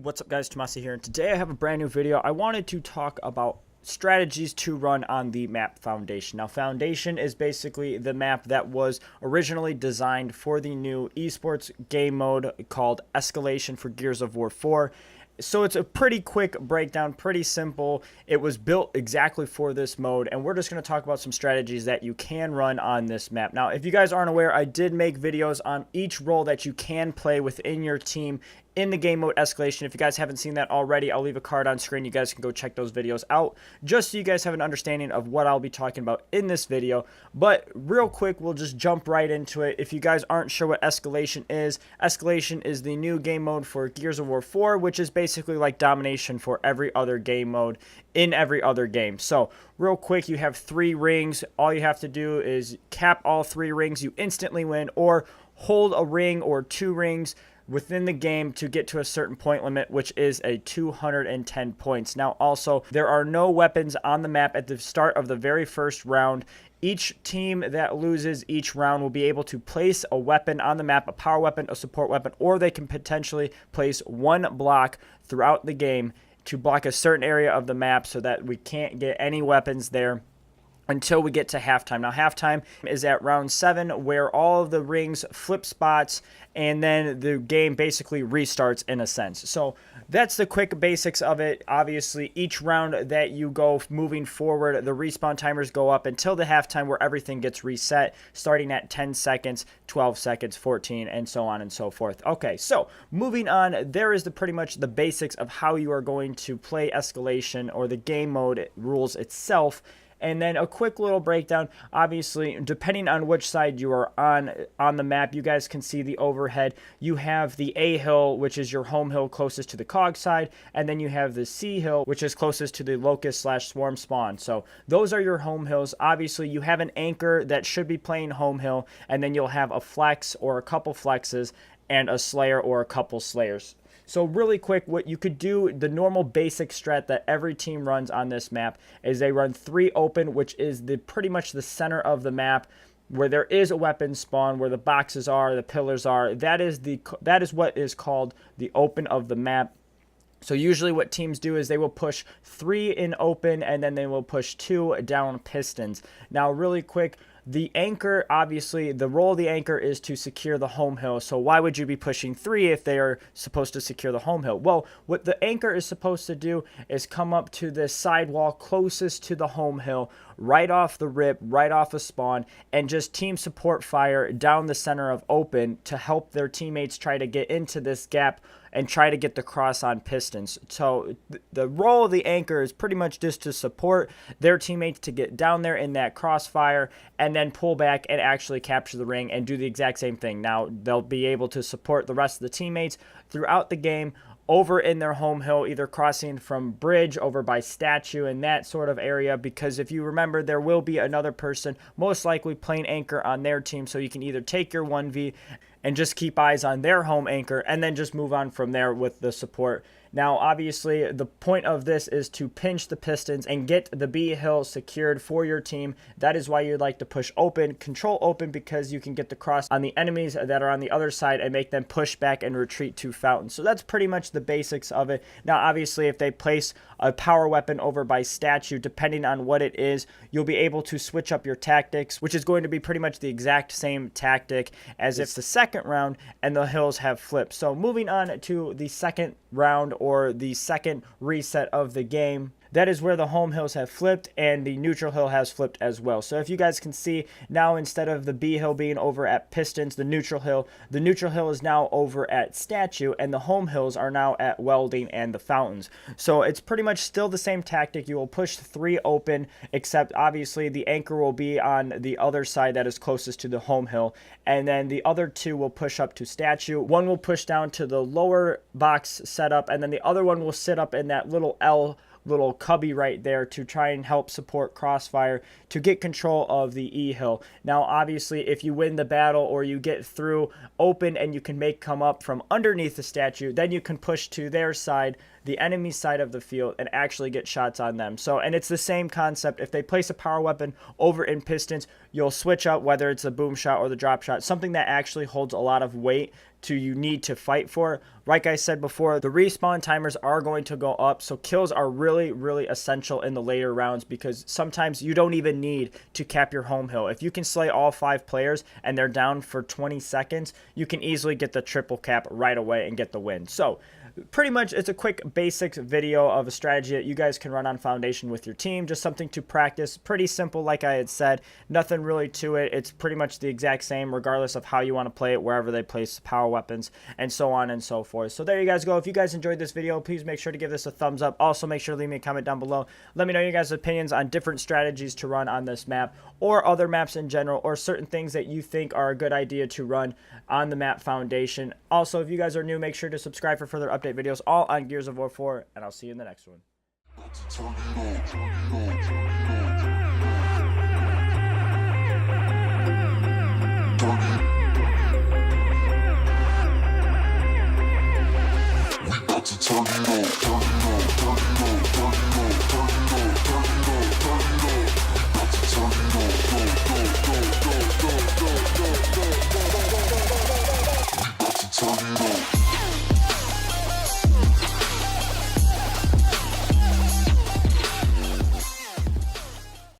What's up guys, Tomasi here, and today I have a brand new video. I wanted to talk about strategies to run on the map Foundation. Now Foundation is basically the map that was originally designed for the new esports game mode called Escalation for Gears of War 4. So it's a pretty quick breakdown, pretty simple. It was built exactly for this mode, and we're just going to talk about some strategies that you can run on this map. Now, if you guys aren't aware, I did make videos on each role that you can play within your team in the game mode Escalation. If you guys haven't seen that already, I'll leave a card on screen. You guys can go check those videos out just so you guys have an understanding of what I'll be talking about in this video. But real quick, we'll just jump right into it. If you guys aren't sure what Escalation is the new game mode for Gears of War 4, which is basically like domination for every other game mode in every other game. So real quick, you have 3 rings. All you have to do is cap all 3 rings. You instantly win, or hold a ring or 2 rings within the game to get to a certain point limit, which is a 210 points. Now also, there are no weapons on the map at the start of the very first round. Each team that loses each round will be able to place a weapon on the map, a power weapon, a support weapon, or they can potentially place one block throughout the game to block a certain area of the map so that we can't get any weapons there until we get to halftime. Now, halftime is at round 7, where all of the rings flip spots, and then the game basically restarts in a sense. So that's the quick basics of it. Obviously, each round that you go moving forward, the respawn timers go up until the halftime, where everything gets reset, starting at 10 seconds, 12 seconds, 14, and so on and so forth. Okay, so moving on, there is pretty much the basics of how you are going to play Escalation, or the game mode rules itself. And then a quick little breakdown. Obviously, depending on which side you are on the map, you guys can see the overhead. You have the A hill, which is your home hill closest to the cog side, and then you have the C hill, which is closest to the locust/swarm spawn. So those are your home hills. Obviously, you have an anchor that should be playing home hill, and then you'll have a flex or a couple flexes and a slayer or a couple slayers. So really quick, what you could do, the normal basic strat that every team runs on this map is they run 3 open, which is pretty much the center of the map, where there is a weapon spawn, where the boxes are, the pillars are. That is what is called the open of the map. So usually what teams do is they will push 3 in open, and then they will push 2 down pistons. Now really quick, the anchor, obviously, the role of the anchor is to secure the home hill. So why would you be pushing 3 if they are supposed to secure the home hill? Well, what the anchor is supposed to do is come up to the sidewall closest to the home hill, right off the rip, right off a spawn, and just team support fire down the center of open to help their teammates try to get into this gap and try to get the cross on pistons. So the role of the anchor is pretty much just to support their teammates to get down there in that crossfire, and then pull back and actually capture the ring and do the exact same thing. Now they'll be able to support the rest of the teammates throughout the game over in their home hill, either crossing from bridge over by statue and that sort of area, because if you remember, there will be another person most likely playing anchor on their team, so you can either take your 1v and just keep eyes on their home anchor and then just move on from there with the support. Now, obviously, the point of this is to pinch the pistons and get the B hill secured for your team. That is why you'd like to push open, control open, because you can get the cross on the enemies that are on the other side and make them push back and retreat to fountain. So that's pretty much the basics of it. Now, obviously, if they place a power weapon over by statue, depending on what it is, you'll be able to switch up your tactics, which is going to be pretty much the exact same tactic as if the second round and the hills have flipped. So moving on to the second round, or the second reset of the game, that is where the home hills have flipped and the neutral hill has flipped as well. So if you guys can see now, instead of the B hill being over at pistons, the neutral hill is now over at statue, and the home hills are now at welding and the fountains. So it's pretty much still the same tactic. You will push 3 open, except obviously the anchor will be on the other side that is closest to the home hill, and then the other 2 will push up to statue. One will push down to the lower box setup, and then the other one will sit up in that little cubby right there to try and help support crossfire to get control of the E hill. Now obviously, if you win the battle or you get through open and you can come up from underneath the statue, then you can push to their side the enemy side of the field and actually get shots on them. So, and it's the same concept. If they place a power weapon over in pistons, you'll switch out whether it's a boom shot or the drop shot, something that actually holds a lot of weight to you need to fight for. Like I said before, the respawn timers are going to go up, so kills are really, really essential in the later rounds because sometimes you don't even need to cap your home hill. If you can slay all 5 players and they're down for 20 seconds, you can easily get the triple cap right away and get the win. So pretty much it's a quick basics video of a strategy that you guys can run on Foundation with your team, just something to practice. Pretty simple, like I had said, nothing really to it. It's pretty much the exact same regardless of how you want to play it, wherever they place power weapons and so on and so forth. So there you guys go. If you guys enjoyed this video, please make sure to give this a thumbs up. Also make sure to leave me a comment down below. Let me know your guys' opinions on different strategies to run on this map or other maps in general, or certain things that you think are a good idea to run on the map Foundation. Also, if you guys are new, make sure to subscribe for further update videos all on Gears of War 4, and I'll see you in the next one. Turn it on.